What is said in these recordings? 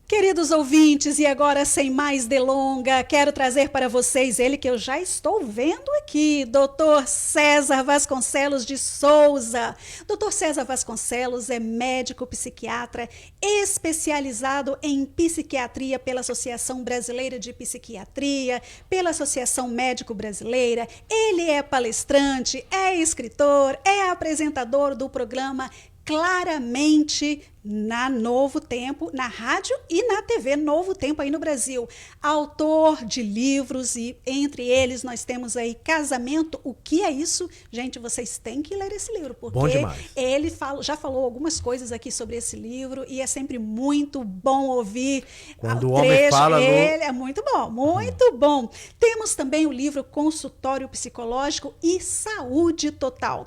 Queridos ouvintes, e agora sem mais delonga, quero trazer para vocês ele que eu já estou vendo aqui, Dr. César Vasconcelos de Souza. Dr. César Vasconcelos é médico psiquiatra especializado em psiquiatria pela Associação Brasileira de Psiquiatria, pela Associação Médico Brasileira. Ele é palestrante, é escritor, é apresentador do programa Claramente na Novo Tempo, na rádio e na TV Novo Tempo aí no Brasil. Autor de livros e entre eles nós temos aí Casamento, o que é isso? Gente, vocês têm que ler esse livro, porque ele já falou algumas coisas aqui sobre esse livro e é sempre muito bom ouvir quando o homem fala ele é muito bom, muito bom. Temos também o livro Consultório Psicológico e Saúde Total.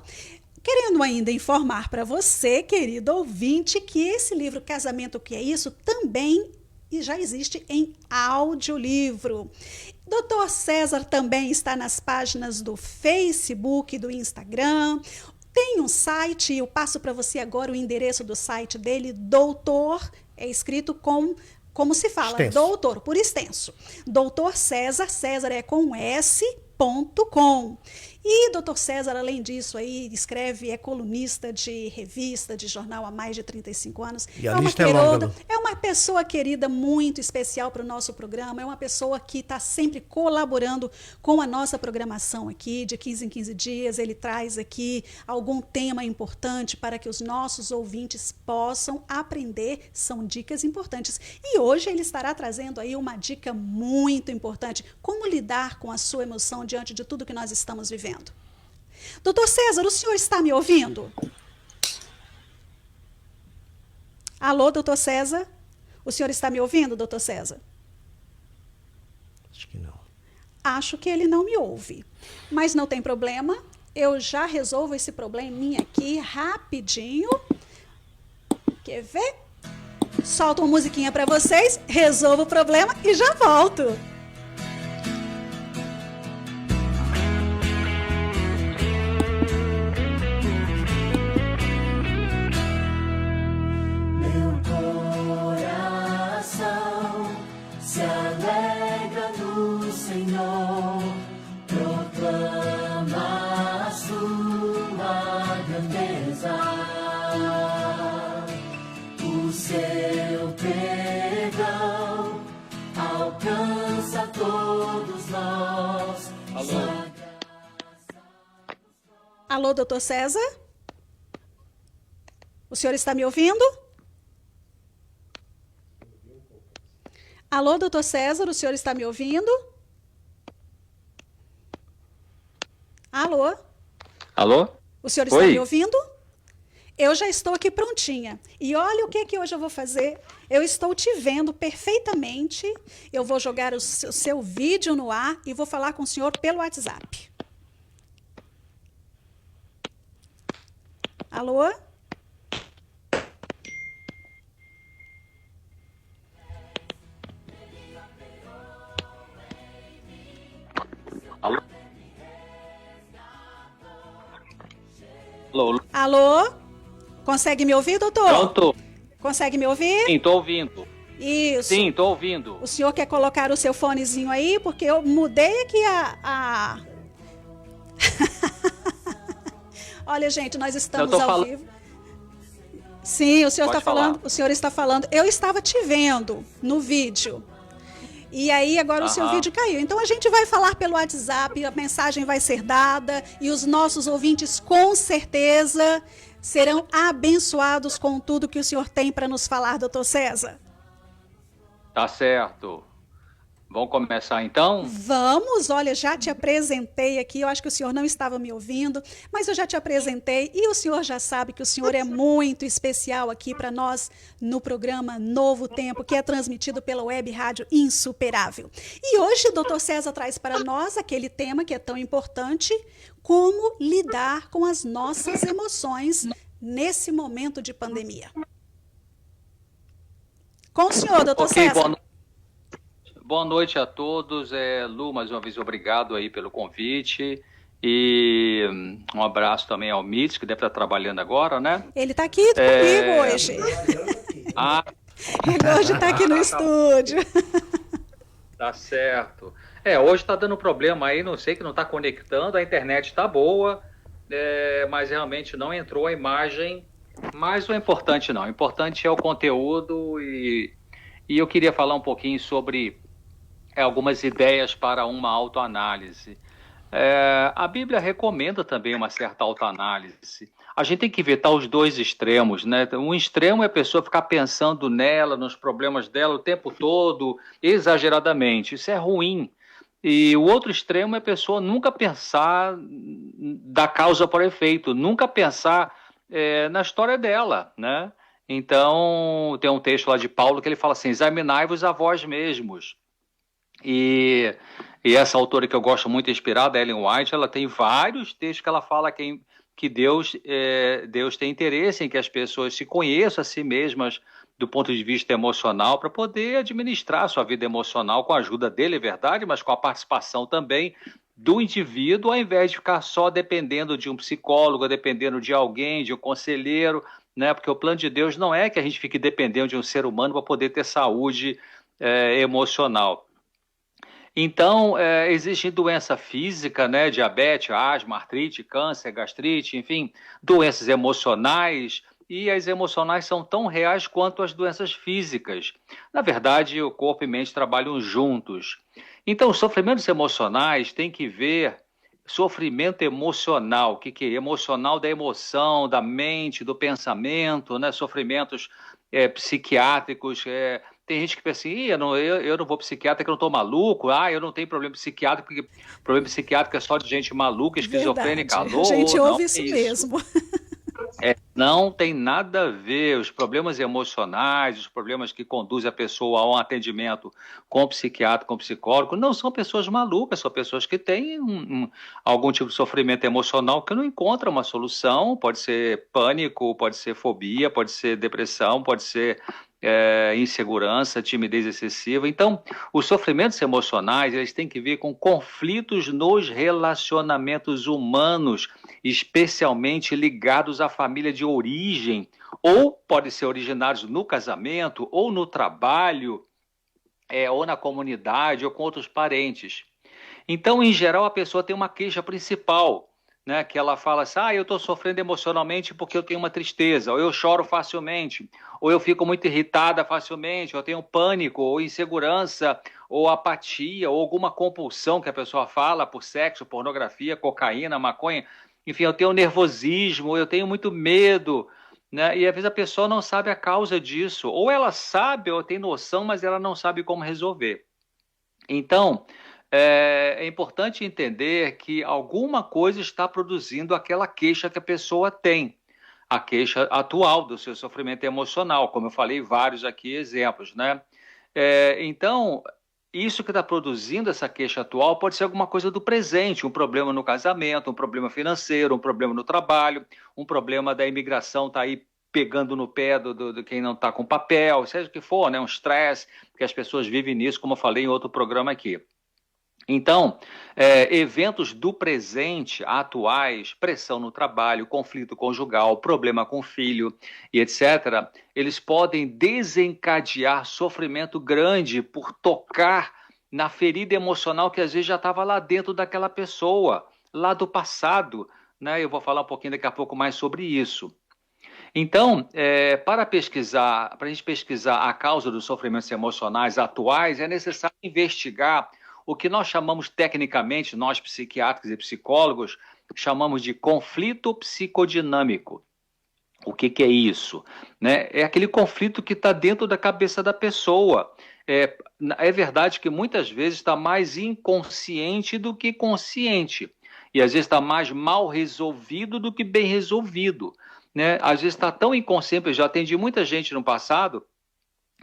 Querendo ainda informar para você, querido ouvinte, que esse livro Casamento, o que é isso? Também já existe em audiolivro. Dr. César também está nas páginas do Facebook, do Instagram. Tem um site, eu passo para você agora o endereço do site dele, doutor, é escrito como se fala, extenso. Doutor, por extenso. Doutor César, César é com s.com. E Dr. César, além disso, aí escreve, é colunista de revista, de jornal há mais de 35 anos. E a lista é longa. É uma pessoa querida, muito especial para o nosso programa, é uma pessoa que está sempre colaborando com a nossa programação aqui, de 15 em 15 dias, ele traz aqui algum tema importante para que os nossos ouvintes possam aprender, são dicas importantes. E hoje ele estará trazendo aí uma dica muito importante, como lidar com a sua emoção diante de tudo que nós estamos vivendo. Doutor César, o senhor está me ouvindo? Alô, doutor César? O senhor está me ouvindo, doutor César? Acho que não. Acho que ele não me ouve. Mas não tem problema, eu já resolvo esse probleminha aqui rapidinho. Quer ver? Solto uma musiquinha para vocês, resolvo o problema e já volto. Alô, doutor César? O senhor está me ouvindo? Alô, doutor César, o senhor está me ouvindo? Alô? Alô? O senhor está me ouvindo? Eu já estou aqui prontinha. E olha o que hoje eu vou fazer. Eu estou te vendo perfeitamente. Eu vou jogar o seu vídeo no ar e vou falar com o senhor pelo WhatsApp. Alô? Alô? Alô? Alô? Consegue me ouvir, doutor? Pronto. Consegue me ouvir? Sim, estou ouvindo. Isso. Sim, estou ouvindo. O senhor quer colocar o seu fonezinho aí? Porque eu mudei aqui a... Olha, gente, nós estamos ao vivo. Sim, o senhor está falando. O senhor está falando. Eu estava te vendo no vídeo. E aí agora o seu vídeo caiu. Então a gente vai falar pelo WhatsApp, a mensagem vai ser dada e os nossos ouvintes com certeza serão abençoados com tudo que o senhor tem para nos falar, doutor César. Tá certo. Vamos começar então? Vamos, olha, já te apresentei aqui, eu acho que o senhor não estava me ouvindo, mas eu já te apresentei e o senhor já sabe que o senhor é muito especial aqui para nós no programa Novo Tempo, que é transmitido pela Web Rádio Insuperável. E hoje o doutor César traz para nós aquele tema que é tão importante, como lidar com as nossas emoções nesse momento de pandemia. Com o senhor, doutor César. Boa noite a todos. Lu, mais uma vez, obrigado aí pelo convite. E um abraço também ao Mitz, que deve estar trabalhando agora, né? Ele está aqui comigo hoje. Ele hoje está aqui no estúdio. Tá certo. Hoje está dando problema aí, não sei que não está conectando, a internet está boa, mas realmente não entrou a imagem. Mas o importante não, o importante é o conteúdo e eu queria falar um pouquinho sobre algumas ideias para uma autoanálise. A Bíblia recomenda também uma certa autoanálise. A gente tem que evitar os dois extremos, né? Um extremo é a pessoa ficar pensando nela, nos problemas dela o tempo todo, exageradamente. Isso é ruim. E o outro extremo é a pessoa nunca pensar da causa para efeito, nunca pensar na história dela, né? Então, tem um texto lá de Paulo que ele fala assim, examinai-vos a vós mesmos. E essa autora que eu gosto muito, inspirada, Ellen White, ela tem vários textos que ela fala que Deus tem interesse em que as pessoas se conheçam a si mesmas do ponto de vista emocional para poder administrar a sua vida emocional com a ajuda dele, é verdade, mas com a participação também do indivíduo, ao invés de ficar só dependendo de um psicólogo, dependendo de alguém, de um conselheiro, né? Porque o plano de Deus não é que a gente fique dependendo de um ser humano para poder ter saúde emocional. Então, existe doença física, né, diabetes, asma, artrite, câncer, gastrite, enfim, doenças emocionais, e as emocionais são tão reais quanto as doenças físicas. Na verdade, o corpo e mente trabalham juntos. Então, os sofrimentos emocionais têm que ver sofrimento emocional, o que é emocional da emoção, da mente, do pensamento, né, sofrimentos psiquiátricos, tem gente que pensa assim, eu não vou psiquiatra que eu não estou maluco, eu não tenho problema psiquiátrico, porque problema psiquiátrico é só de gente maluca, esquizofrênica. A gente ouve isso mesmo. Não tem nada a ver. Os problemas emocionais, os problemas que conduzem a pessoa a um atendimento com psiquiatra, com psicólogo, não são pessoas malucas, são pessoas que têm algum tipo de sofrimento emocional que não encontram uma solução. Pode ser pânico, pode ser fobia, pode ser depressão, pode ser insegurança, timidez excessiva. Então, os sofrimentos emocionais, eles têm que ver com conflitos nos relacionamentos humanos, especialmente ligados à família de origem, ou podem ser originados no casamento, ou no trabalho, ou na comunidade, ou com outros parentes. Então, em geral, a pessoa tem uma queixa principal, né, que ela fala assim, eu estou sofrendo emocionalmente porque eu tenho uma tristeza, ou eu choro facilmente, ou eu fico muito irritada facilmente, ou eu tenho pânico, ou insegurança, ou apatia, ou alguma compulsão que a pessoa fala por sexo, pornografia, cocaína, maconha, enfim, eu tenho nervosismo, eu tenho muito medo, né, e às vezes a pessoa não sabe a causa disso, ou ela sabe, ou tem noção, mas ela não sabe como resolver. Então, é importante entender que alguma coisa está produzindo aquela queixa que a pessoa tem, a queixa atual do seu sofrimento emocional, como eu falei, vários aqui exemplos, né? Então, isso que está produzindo essa queixa atual pode ser alguma coisa do presente, um problema no casamento, um problema financeiro, um problema no trabalho, um problema da imigração está aí pegando no pé do quem não está com papel, seja o que for, né? Um estresse, que as pessoas vivem nisso, como eu falei em outro programa aqui. Então, eventos do presente, atuais, pressão no trabalho, conflito conjugal, problema com o filho e etc., eles podem desencadear sofrimento grande por tocar na ferida emocional que às vezes já estava lá dentro daquela pessoa, lá do passado, né? Eu vou falar um pouquinho daqui a pouco mais sobre isso. Então, para a gente pesquisar a causa dos sofrimentos emocionais atuais, é necessário investigar o que nós chamamos tecnicamente, nós psiquiatras e psicólogos, chamamos de conflito psicodinâmico. O que é isso? Né? É aquele conflito que está dentro da cabeça da pessoa. É verdade que muitas vezes está mais inconsciente do que consciente. E às vezes está mais mal resolvido do que bem resolvido. Né? Às vezes está tão inconsciente, eu já atendi muita gente no passado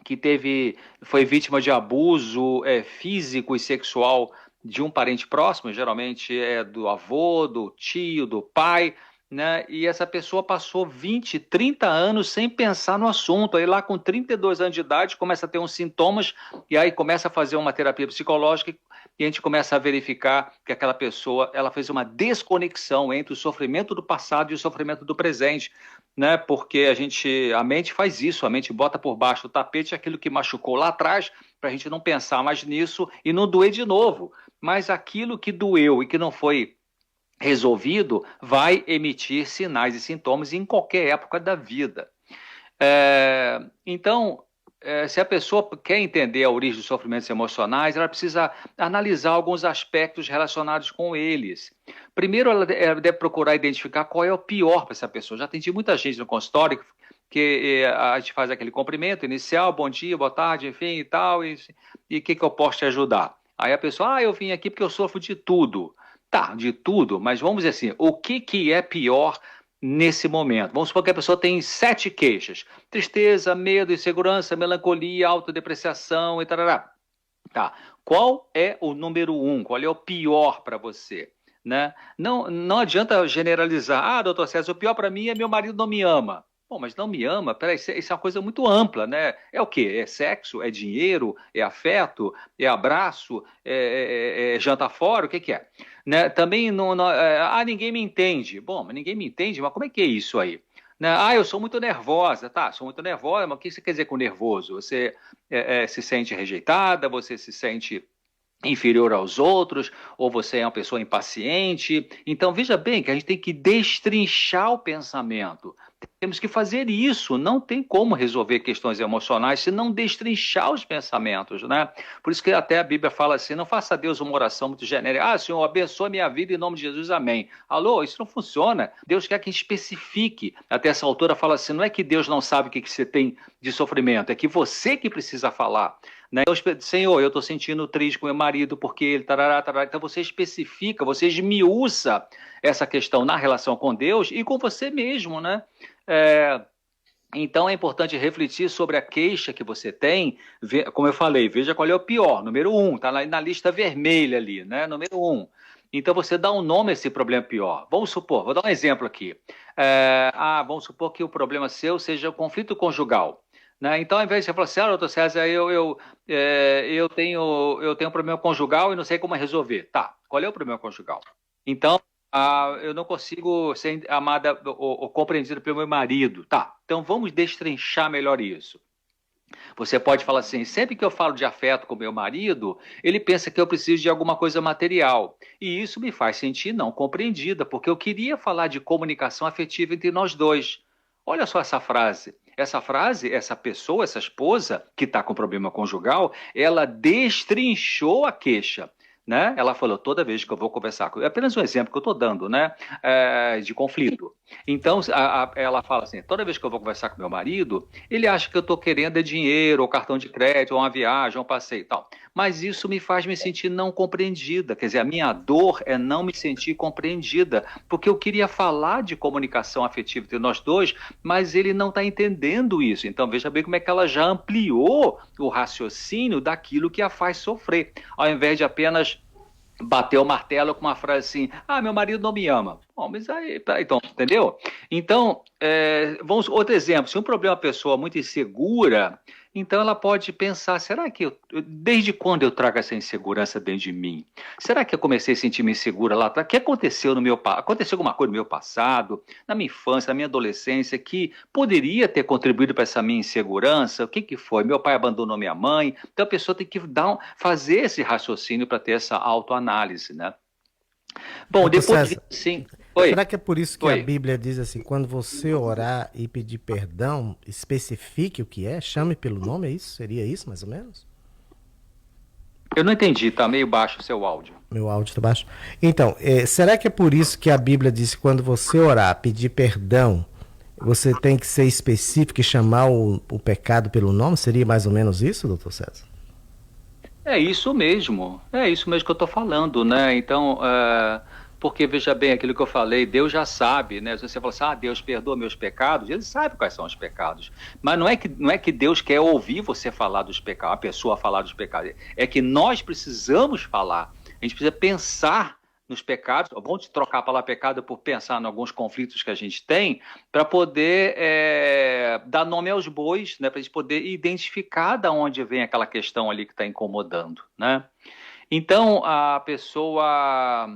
que foi vítima de abuso físico e sexual de um parente próximo, geralmente é do avô, do tio, do pai, né? E essa pessoa passou 20, 30 anos sem pensar no assunto. Aí lá com 32 anos de idade começa a ter uns sintomas e aí começa a fazer uma terapia psicológica e a gente começa a verificar que aquela pessoa ela fez uma desconexão entre o sofrimento do passado e o sofrimento do presente, né? Porque a mente faz isso, a mente bota por baixo do tapete aquilo que machucou lá atrás, para a gente não pensar mais nisso e não doer de novo. Mas aquilo que doeu e que não foi resolvido vai emitir sinais e sintomas em qualquer época da vida. Então, se a pessoa quer entender a origem dos sofrimentos emocionais, ela precisa analisar alguns aspectos relacionados com eles. Primeiro, ela deve procurar identificar qual é o pior para essa pessoa. Já atendi muita gente no consultório que a gente faz aquele cumprimento inicial, bom dia, boa tarde, enfim e tal, e o que eu posso te ajudar? Aí a pessoa, eu vim aqui porque eu sofro de tudo. Tá, de tudo, mas vamos dizer assim, o que é pior nesse momento? Vamos supor que a pessoa tem 7 queixas: tristeza, medo, insegurança, melancolia, autodepreciação e tarará. Tá, qual é o número 1? Qual é o pior para você? Né? Não adianta generalizar. Doutor César, o pior para mim é meu marido não me ama. Bom, mas não me ama? Peraí, isso é uma coisa muito ampla, né? É o quê? É sexo? É dinheiro? É afeto? É abraço? É jantar fora? O que é? Né? Também ninguém me entende. Bom, mas ninguém me entende, mas como é que é isso aí? Né? Eu sou muito nervosa. Tá, sou muito nervosa, mas o que você quer dizer com nervoso? Você se sente rejeitada? Você se sente inferior aos outros? Ou você é uma pessoa impaciente? Então, veja bem que a gente tem que destrinchar o pensamento. Temos que fazer isso, não tem como resolver questões emocionais se não destrinchar os pensamentos, né? Por isso que até a Bíblia fala assim, não faça a Deus uma oração muito genérica. Senhor, abençoa minha vida em nome de Jesus, amém. Alô, isso não funciona. Deus quer que a gente especifique. Até essa altura fala assim, não é que Deus não sabe o que você tem de sofrimento, é que você que precisa falar. Né? Senhor, eu estou sentindo triste com meu marido porque ele tarará. Então você especifica, você esmiuça essa questão na relação com Deus e com você mesmo, né? Então é importante refletir sobre a queixa que você tem, como eu falei, veja qual é o pior, número 1, está na lista vermelha ali, né? Número 1. Então você dá um nome a esse problema pior. Vamos supor, vou dar um exemplo aqui. Vamos supor que o problema seu seja o conflito conjugal. Né? Então, ao invés de você falar assim, doutor César, eu tenho um problema conjugal e não sei como resolver. Tá, qual é o problema conjugal? Então, eu não consigo ser amada ou compreendida pelo meu marido. Tá, então vamos destrinchar melhor isso. Você pode falar assim, sempre que eu falo de afeto com meu marido, ele pensa que eu preciso de alguma coisa material. E isso me faz sentir não compreendida, porque eu queria falar de comunicação afetiva entre nós dois. Olha só essa frase. Essa frase, essa pessoa, essa esposa que está com problema conjugal, ela destrinchou a queixa. Né? Ela falou, toda vez que eu vou conversar com... É apenas um exemplo que eu estou dando, né? De conflito. Então, ela fala assim, toda vez que eu vou conversar com meu marido, ele acha que eu estou querendo dinheiro, ou cartão de crédito, ou uma viagem, ou um passeio e tal. Mas isso me faz me sentir não compreendida. Quer dizer, a minha dor é não me sentir compreendida, porque eu queria falar de comunicação afetiva entre nós dois, mas ele não está entendendo isso. Então, veja bem como é que ela já ampliou o raciocínio daquilo que a faz sofrer, ao invés de apenas bater o martelo com uma frase assim, meu marido não me ama. Bom, mas aí, então, entendeu? Então, outro exemplo, se um problema é uma pessoa muito insegura, então ela pode pensar, será que desde quando eu trago essa insegurança dentro de mim? Será que eu comecei a sentir-me insegura lá atrás? O que aconteceu aconteceu alguma coisa no meu passado, na minha infância, na minha adolescência, que poderia ter contribuído para essa minha insegurança? O que foi? Meu pai abandonou minha mãe? Então a pessoa tem que fazer esse raciocínio para ter essa autoanálise, né? Bom, depois disso, sim. Oi. Será que é por isso que a Bíblia diz assim, quando você orar e pedir perdão, especifique o que é, chame pelo nome, é isso? Seria isso, mais ou menos? Eu não entendi, tá meio baixo o seu áudio. Meu áudio tá baixo. Então, será que é por isso que a Bíblia diz que quando você orar, pedir perdão, você tem que ser específico e chamar o pecado pelo nome? Seria mais ou menos isso, doutor César? É isso mesmo que eu estou falando, né? Então, porque veja bem aquilo que eu falei, Deus já sabe, né? Se você fala assim, Deus perdoa meus pecados, Ele sabe quais são os pecados. Mas não é que Deus quer ouvir você falar dos pecados, a pessoa falar dos pecados. É que nós precisamos falar. A gente precisa pensar nos pecados. Vamos trocar a palavra pecado por pensar em alguns conflitos que a gente tem, para poder dar nome aos bois, né? Para a gente poder identificar de onde vem aquela questão ali que está incomodando, né? Então, a pessoa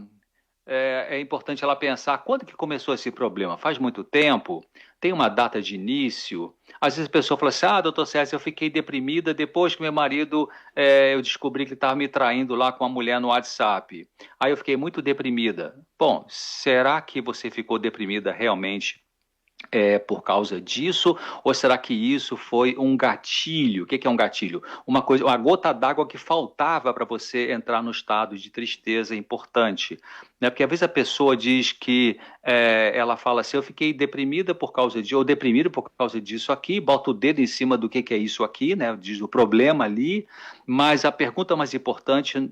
é importante ela pensar quando que começou esse problema. Faz muito tempo? Tem uma data de início? Às vezes a pessoa fala assim, doutor César, eu fiquei deprimida depois que meu marido, eu descobri que ele estava me traindo lá com uma mulher no WhatsApp. Aí eu fiquei muito deprimida. Bom, será que você ficou deprimida realmente por causa disso, ou será que isso foi um gatilho? O que é um gatilho? Uma gota d'água que faltava para você entrar no estado de tristeza importante, né? Porque às vezes a pessoa diz que ela fala assim, eu fiquei deprimida por causa disso, ou deprimido por causa disso aqui, bota o dedo em cima do que é isso aqui, né? Diz o problema ali, mas a pergunta mais importante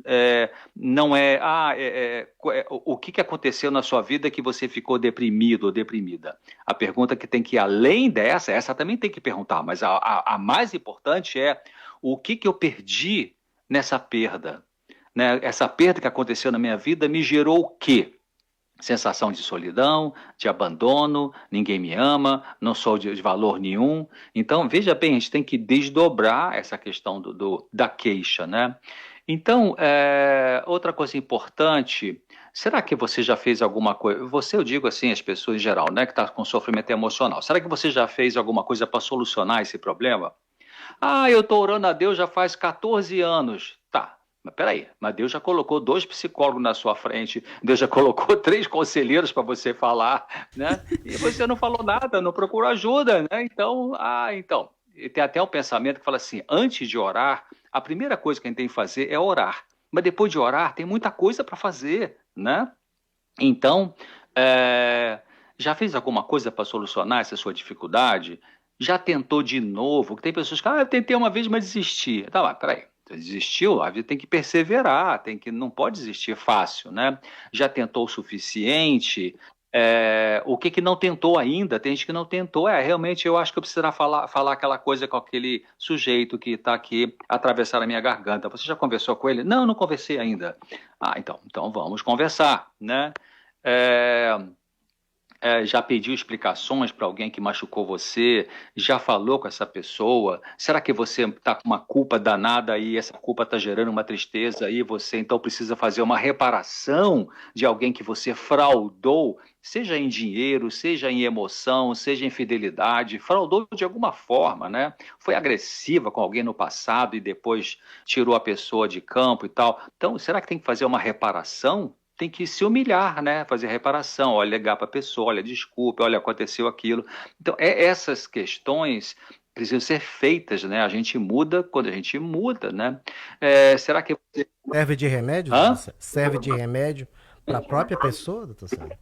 não é, o que aconteceu na sua vida que você ficou deprimido ou deprimida? A pergunta que tem que ir além dessa, essa também tem que perguntar, mas a mais importante é o que eu perdi nessa perda? Né? Essa perda que aconteceu na minha vida me gerou o quê? Sensação de solidão, de abandono, ninguém me ama, não sou de valor nenhum. Então, veja bem, a gente tem que desdobrar essa questão da queixa, né? Então, outra coisa importante, será que você já fez alguma coisa? Você, eu digo assim, as pessoas em geral, né, que estão com sofrimento emocional. Será que você já fez alguma coisa para solucionar esse problema? Eu estou orando a Deus já faz 14 anos. Tá, mas peraí, mas Deus já colocou 2 psicólogos na sua frente, Deus já colocou 3 conselheiros para você falar, né? E você não falou nada, não procurou ajuda, né? Então, E tem até um pensamento que fala assim, antes de orar, a primeira coisa que a gente tem que fazer é orar. Mas depois de orar, tem muita coisa para fazer, né? Então, já fez alguma coisa para solucionar essa sua dificuldade? Já tentou de novo? Tem pessoas que, eu tentei uma vez, mas desisti. Tá lá, peraí. Desistiu? A vida tem que perseverar, não pode desistir fácil, né? Já tentou o suficiente? O que não tentou ainda? Tem gente que não tentou. Realmente eu acho que eu precisaria falar aquela coisa com aquele sujeito que está aqui atravessar a minha garganta. Você já conversou com ele? Não conversei ainda. Então vamos conversar, né? Já pediu explicações para alguém que machucou você? Já falou com essa pessoa? Será que você está com uma culpa danada e essa culpa está gerando uma tristeza e você então precisa fazer uma reparação de alguém que você fraudou, seja em dinheiro, seja em emoção, seja em fidelidade, fraudou de alguma forma, né? Foi agressiva com alguém no passado e depois tirou a pessoa de campo e tal. Então, será que tem que fazer uma reparação? Tem que se humilhar, né? Fazer reparação, olha, ligar para a pessoa, olha, desculpa, olha, aconteceu aquilo. Então, essas questões precisam ser feitas, né? A gente muda quando a gente muda, né? Será que... Serve de remédio, doutor César? Serve de remédio para a própria pessoa, doutor César?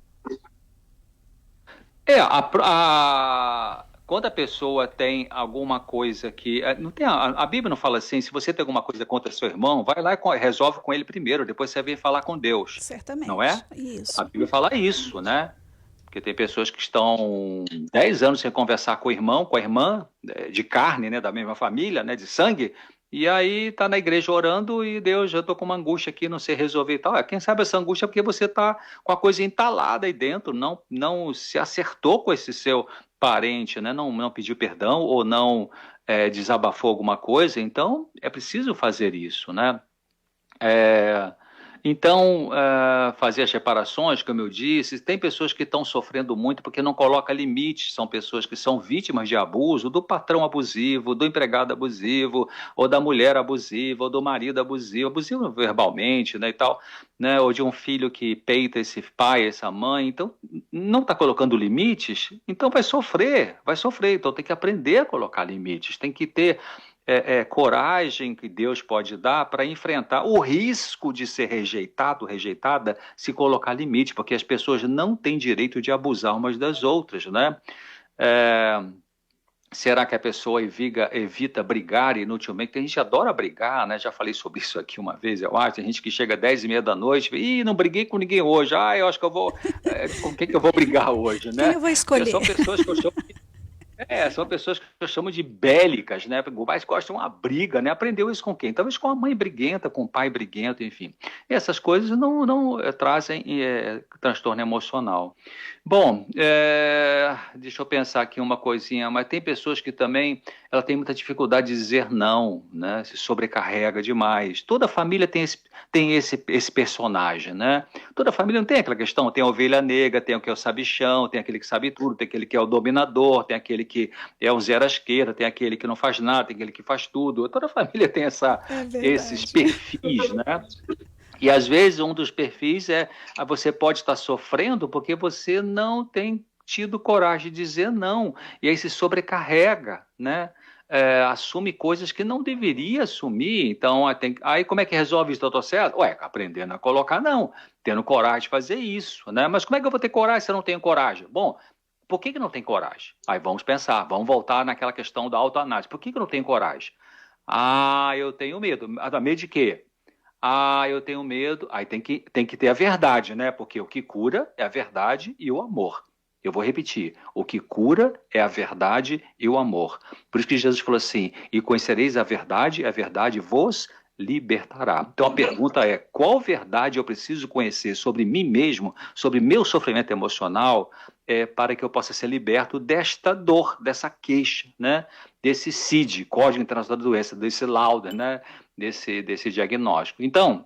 Quando a pessoa tem alguma coisa que... Não tem, a Bíblia não fala assim, se você tem alguma coisa contra seu irmão, vai lá e resolve com ele primeiro, depois você vem falar com Deus. Certamente. Não é? Isso. A Bíblia fala isso, né? Porque tem pessoas que estão 10 anos sem conversar com o irmão, com a irmã, de carne, né, da mesma família, né, de sangue, e aí tá na igreja orando e Deus, eu tô com uma angústia aqui, não sei resolver e tal. Quem sabe essa angústia é porque você tá com a coisa entalada aí dentro, não se acertou com esse seu parente, né, não pediu perdão ou não desabafou alguma coisa, então é preciso fazer isso, né? Então, fazer as reparações, como eu disse, tem pessoas que estão sofrendo muito porque não coloca limites, são pessoas que são vítimas de abuso, do patrão abusivo, do empregado abusivo, ou da mulher abusiva, ou do marido abusivo verbalmente, né, e tal, né, ou de um filho que peita esse pai, essa mãe, então não está colocando limites, então vai sofrer, então tem que aprender a colocar limites, tem que ter coragem que Deus pode dar para enfrentar o risco de ser rejeitado, rejeitada, se colocar limite, porque as pessoas não têm direito de abusar umas das outras, né? Será que a pessoa evita brigar inutilmente? Tem gente que adora brigar, né? Já falei sobre isso aqui uma vez, eu acho. Tem gente que chega às 10h30 da noite e não briguei com ninguém hoje. Eu acho que eu vou... com quem que eu vou brigar hoje, né? Quem eu vou escolher? São pessoas que eu chamo São pessoas que eu chamo de bélicas, né? Mais gostam de uma briga, né? Aprendeu isso com quem? Talvez com a mãe briguenta, com o pai briguento, enfim. E essas coisas não trazem transtorno emocional. Bom, deixa eu pensar aqui uma coisinha, mas tem pessoas que também ela tem muita dificuldade de dizer não, né? Se sobrecarrega demais. Toda família tem esse personagem, né? Toda família não tem aquela questão, tem a ovelha negra, tem o que é o sabichão, tem aquele que sabe tudo, tem aquele que é o dominador, tem aquele que é o zero à esquerda, tem aquele que não faz nada, tem aquele que faz tudo. Toda família tem esses verdade. perfis, né? E às vezes um dos perfis você pode estar sofrendo porque você não tem tido coragem de dizer não, e aí se sobrecarrega, né? Assume coisas que não deveria assumir. Então, aí como é que resolve isso, doutor César? Aprendendo a colocar não, tendo coragem de fazer isso, né? Mas como é que eu vou ter coragem se eu não tenho coragem? Bom, por que não tem coragem? Aí vamos pensar, vamos voltar naquela questão da autoanálise. Por que eu não tenho coragem? Eu tenho medo. Medo de quê? Eu tenho medo. Aí tem que ter a verdade, né? Porque o que cura é a verdade e o amor. Eu vou repetir. O que cura é a verdade e o amor. Por isso que Jesus falou assim: e conhecereis a verdade vos libertará. Então a pergunta é: qual verdade eu preciso conhecer sobre mim mesmo, sobre meu sofrimento emocional, para que eu possa ser liberto desta dor, dessa queixa, né? Desse CID, Código Internacional da Doença, desse laudo, né? Desse diagnóstico. Então,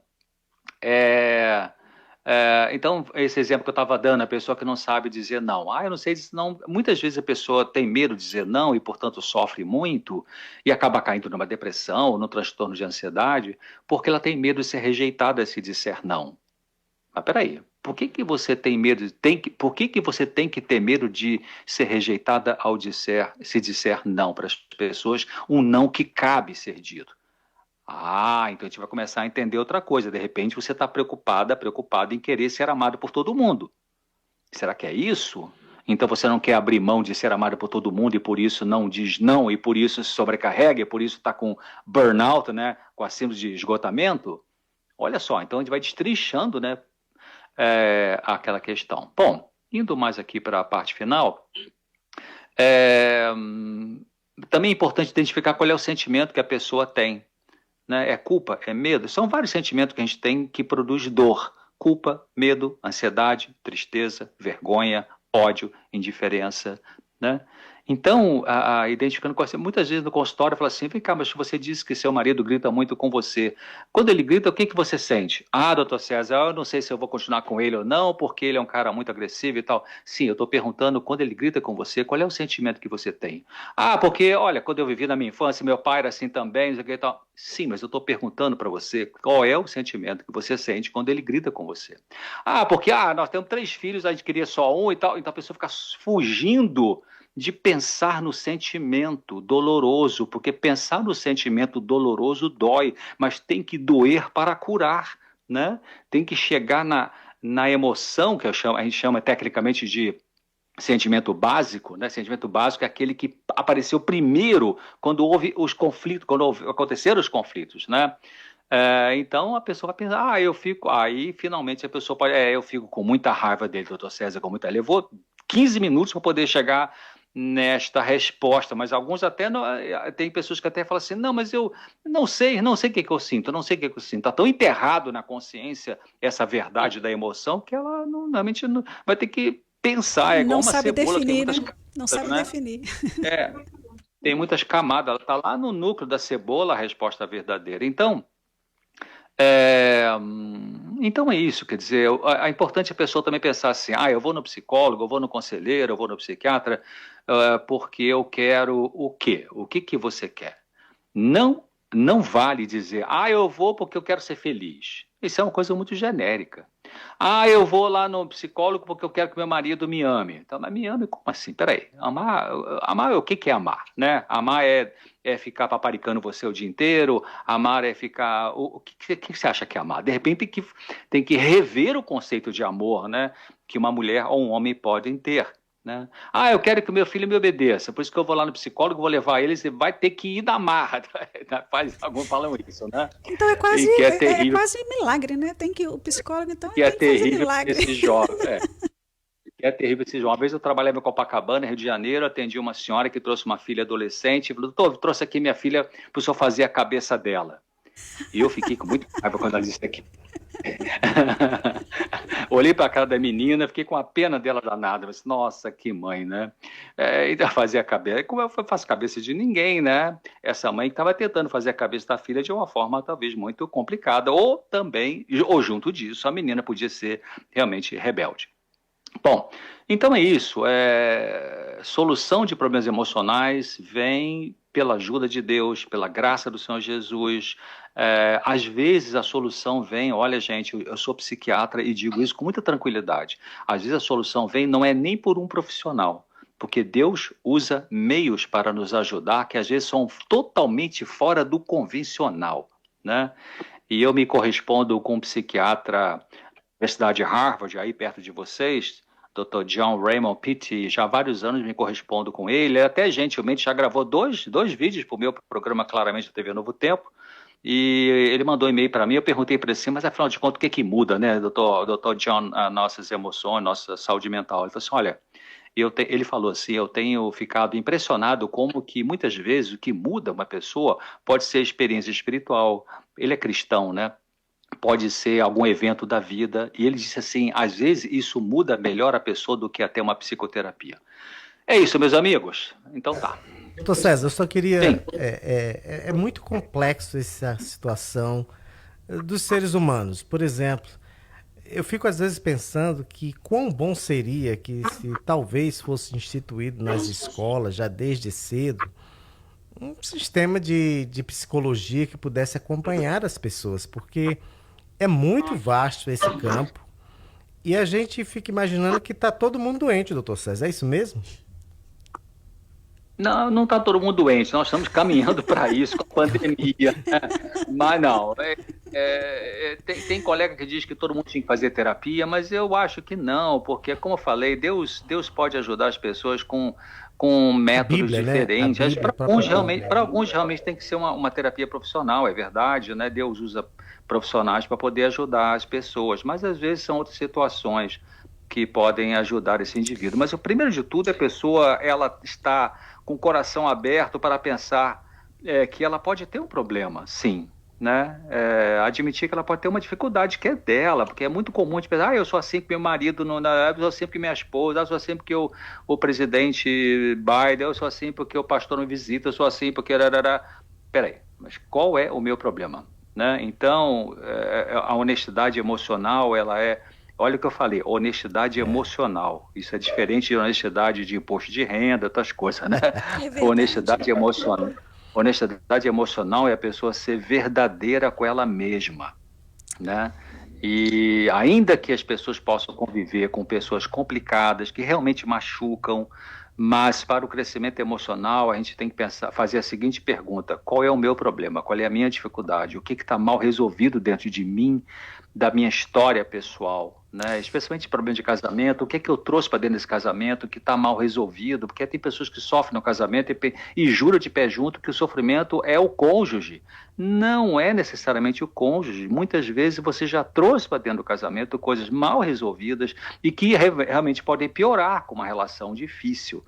então, esse exemplo que eu estava dando, a pessoa que não sabe dizer não. Eu não sei dizer não. Muitas vezes a pessoa tem medo de dizer não e, portanto, sofre muito e acaba caindo numa depressão ou num transtorno de ansiedade porque ela tem medo de ser rejeitada se disser não. Mas peraí, por que você tem medo? Por que você tem que ter medo de ser rejeitada se disser não para as pessoas, um não que cabe ser dito? Então a gente vai começar a entender outra coisa. De repente você está preocupado em querer ser amado por todo mundo. Será que é isso? Então você não quer abrir mão de ser amado por todo mundo e por isso não diz não e por isso se sobrecarrega e por isso está com burnout, né? Com a síndrome de esgotamento? Olha só, então a gente vai destrinchando, né? Aquela questão. Bom, indo mais aqui para a parte final, também é importante identificar qual é o sentimento que a pessoa tem. Né? É culpa? É medo? São vários sentimentos que a gente tem que produz dor. Culpa, medo, ansiedade, tristeza, vergonha, ódio, indiferença, né? Então, identificando muitas vezes no consultório, fala assim: vem cá, mas você disse que seu marido grita muito com você. Quando ele grita, o que você sente? Doutor César, eu não sei se eu vou continuar com ele ou não, porque ele é um cara muito agressivo e tal. Sim, eu estou perguntando, quando ele grita com você, qual é o sentimento que você tem? Porque, olha, quando eu vivi na minha infância, meu pai era assim também, não sei o que e tal. Sim, mas eu estou perguntando para você qual é o sentimento que você sente quando ele grita com você. Porque nós temos 3 filhos, a gente queria só um e tal, então a pessoa fica fugindo de pensar no sentimento doloroso, porque pensar no sentimento doloroso dói, mas tem que doer para curar, né? Tem que chegar na emoção, que a gente chama tecnicamente de sentimento básico, né? Sentimento básico é aquele que apareceu primeiro quando houve os conflitos, aconteceram os conflitos, né? Então a pessoa vai pensar, aí finalmente a pessoa pode, eu fico com muita raiva dele, doutor César, levou 15 minutos para poder chegar nesta resposta, mas alguns até tem pessoas que até falam assim: não, mas eu não sei o que eu sinto, está tão enterrado na consciência essa verdade da emoção que ela realmente não, vai ter que pensar. É igual Não uma sabe cebola, definir, tem muitas né? Não camadas, sabe né? definir. Tem muitas camadas, ela está lá no núcleo da cebola, a resposta verdadeira. Então é isso, quer dizer, é importante a pessoa também pensar assim: eu vou no psicólogo, eu vou no conselheiro, eu vou no psiquiatra, porque eu quero o quê? O que você quer? Não vale dizer, eu vou porque eu quero ser feliz. Isso é uma coisa muito genérica. Eu vou lá no psicólogo porque eu quero que meu marido me ame. Então, mas me ame como assim? Peraí, amar o que é amar, né? Amar é ficar paparicando você o dia inteiro, amar é ficar... O que você acha que é amar? De repente tem que rever o conceito de amor, né? Que uma mulher ou um homem podem ter. Né? Eu quero que o meu filho me obedeça, por isso que eu vou lá no psicólogo, vou levar ele, você vai ter que ir na marra. Alguns falam isso, né? Então é quase, E que é terrível, quase milagre, né? O psicólogo então que é tem que fazer terrível milagre. esse jovem. que é terrível. Uma vez eu trabalhava em Copacabana, Rio de Janeiro, atendi uma senhora que trouxe uma filha adolescente e falou, doutor, trouxe aqui minha filha para o senhor fazer a cabeça dela. E eu fiquei com muita raiva quando ela disse aqui. Olhei para a cara da menina, fiquei com a pena dela danada. Mas, nossa, que mãe, né? Então, fazer a cabeça. Como eu faço cabeça de ninguém, né? Essa mãe que estava tentando fazer a cabeça da filha de uma forma talvez muito complicada. Ou também, ou junto disso, a menina podia ser realmente rebelde. Bom, então é isso. Solução de problemas emocionais vem pela ajuda de Deus, pela graça do Senhor Jesus. Às vezes a solução vem, olha gente, eu sou psiquiatra e digo isso com muita tranquilidade. Às vezes a solução vem não é nem por um profissional, porque Deus usa meios para nos ajudar que às vezes são totalmente fora do convencional, né? E eu me correspondo com um psiquiatra da Universidade de Harvard, aí perto de vocês, Dr. John Raymond Pitt, já há vários anos me correspondo com ele, até gentilmente já gravou dois vídeos para o meu programa Claramente da TV Novo Tempo, e ele mandou um e-mail para mim, eu perguntei para ele assim, mas afinal de contas o que muda, né, Dr. John, nossas emoções, nossa saúde mental? Ele falou assim, olha, ele falou assim, eu tenho ficado impressionado como que muitas vezes o que muda uma pessoa pode ser experiência espiritual, ele é cristão, né? Pode ser algum evento da vida, e ele disse assim, às vezes isso muda melhor a pessoa do que até uma psicoterapia. É isso, meus amigos. Então tá. Doutor César, eu só queria... É muito complexo essa situação dos seres humanos. Por exemplo, eu fico às vezes pensando que quão bom seria que se talvez fosse instituído nas escolas, já desde cedo, um sistema de psicologia que pudesse acompanhar as pessoas, porque é muito vasto esse campo e a gente fica imaginando que está todo mundo doente, doutor César. É isso mesmo? Não está todo mundo doente. Nós estamos caminhando para isso com a pandemia. Mas não. Tem colega que diz que todo mundo tinha que fazer terapia, mas eu acho que não, porque, como eu falei, Deus pode ajudar as pessoas com métodos Bíblia, diferentes. Né? Para alguns realmente tem que ser uma terapia profissional, é verdade, né? Deus usa profissionais para poder ajudar as pessoas, mas às vezes são outras situações que podem ajudar esse indivíduo. Mas o primeiro de tudo, a pessoa ela está com o coração aberto para pensar que ela pode ter um problema, sim, né? Admitir que ela pode ter uma dificuldade que é dela, porque é muito comum de pensar, eu sou assim que meu marido, eu sou assim que minha esposa, eu sou assim porque o presidente Biden, eu sou assim porque o pastor me visita, eu sou assim porque... Peraí, mas qual é o meu problema? Né? Então, a honestidade emocional, ela é... Olha o que eu falei, honestidade emocional. Isso é diferente de honestidade de imposto de renda, outras coisas, né? Honestidade emocional. Honestidade emocional é a pessoa ser verdadeira com ela mesma, né? E ainda que as pessoas possam conviver com pessoas complicadas, que realmente machucam, mas para o crescimento emocional a gente tem que fazer a seguinte pergunta: qual é o meu problema? Qual é a minha dificuldade? O que está mal resolvido dentro de mim, da minha história pessoal, né? Especialmente problema de casamento, o que eu trouxe para dentro desse casamento que está mal resolvido, porque tem pessoas que sofrem no casamento e juram de pé junto que o sofrimento é o cônjuge. Não é necessariamente o cônjuge. Muitas vezes você já trouxe para dentro do casamento coisas mal resolvidas e que realmente podem piorar com uma relação difícil.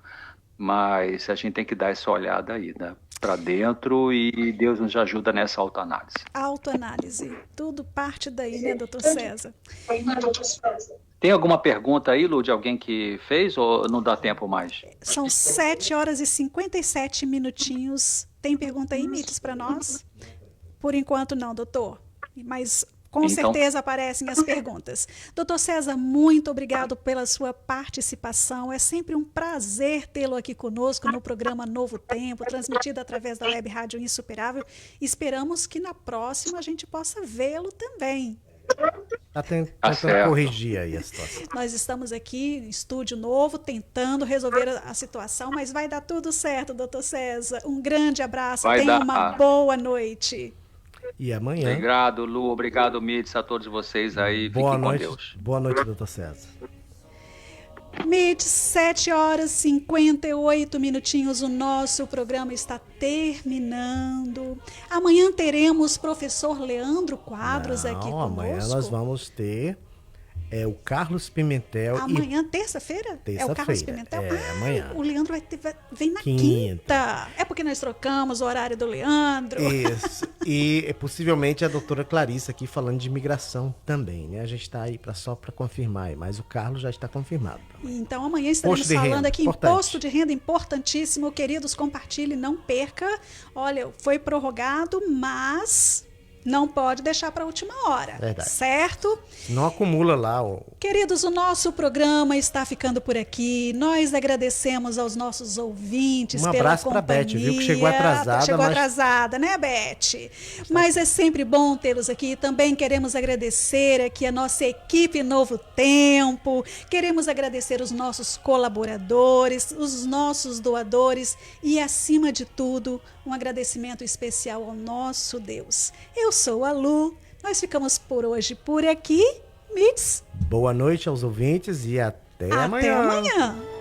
Mas a gente tem que dar essa olhada aí, né, para dentro, e Deus nos ajuda nessa autoanálise. Autoanálise. Tudo parte daí, né, doutor César? Tem alguma pergunta aí, Lu, de alguém que fez ou não dá tempo mais? São 7 horas e 57 minutinhos. Tem pergunta aí, Mites, para nós? Por enquanto não, doutor. Mas... Com certeza aparecem as perguntas. Doutor César, muito obrigado pela sua participação. É sempre um prazer tê-lo aqui conosco no programa Novo Tempo, transmitido através da Web Rádio Insuperável. Esperamos que na próxima a gente possa vê-lo também. Está tentando corrigir aí a situação. Nós estamos aqui em estúdio novo, tentando resolver a situação, mas vai dar tudo certo, doutor César. Um grande abraço, tenha uma boa noite. E amanhã... Obrigado, Lu. Obrigado, Mites, a todos vocês aí. Fiquem com Deus. Boa noite, doutor César. Mites, 7 horas e 58 minutinhos. O nosso programa está terminando. Amanhã teremos professor Leandro Quadros aqui conosco. Amanhã nós vamos ter É o Carlos Pimentel. Amanhã, terça-feira? É o Carlos Pimentel? Amanhã. O Leandro vem na quinta. É porque nós trocamos o horário do Leandro. Isso. E possivelmente a doutora Clarissa aqui falando de imigração também, né? A gente está aí só para confirmar, mas o Carlos já está confirmado. Então amanhã estaremos falando aqui imposto de renda, importantíssimo. Queridos, compartilhe, não perca. Olha, foi prorrogado, mas não pode deixar para a última hora. Verdade. Certo? Não acumula lá. Queridos, o nosso programa está ficando por aqui. Nós agradecemos aos nossos ouvintes pela companhia. Um abraço para a Beth, viu? Que chegou atrasada. Chegou atrasada, né, Beth? Mas é sempre bom tê-los aqui. Também queremos agradecer aqui a nossa equipe Novo Tempo. Queremos agradecer os nossos colaboradores, os nossos doadores e, acima de tudo, um agradecimento especial ao nosso Deus. Eu sou a Lu. Nós ficamos por hoje por aqui. Mitz. Boa noite aos ouvintes e até amanhã. Até amanhã.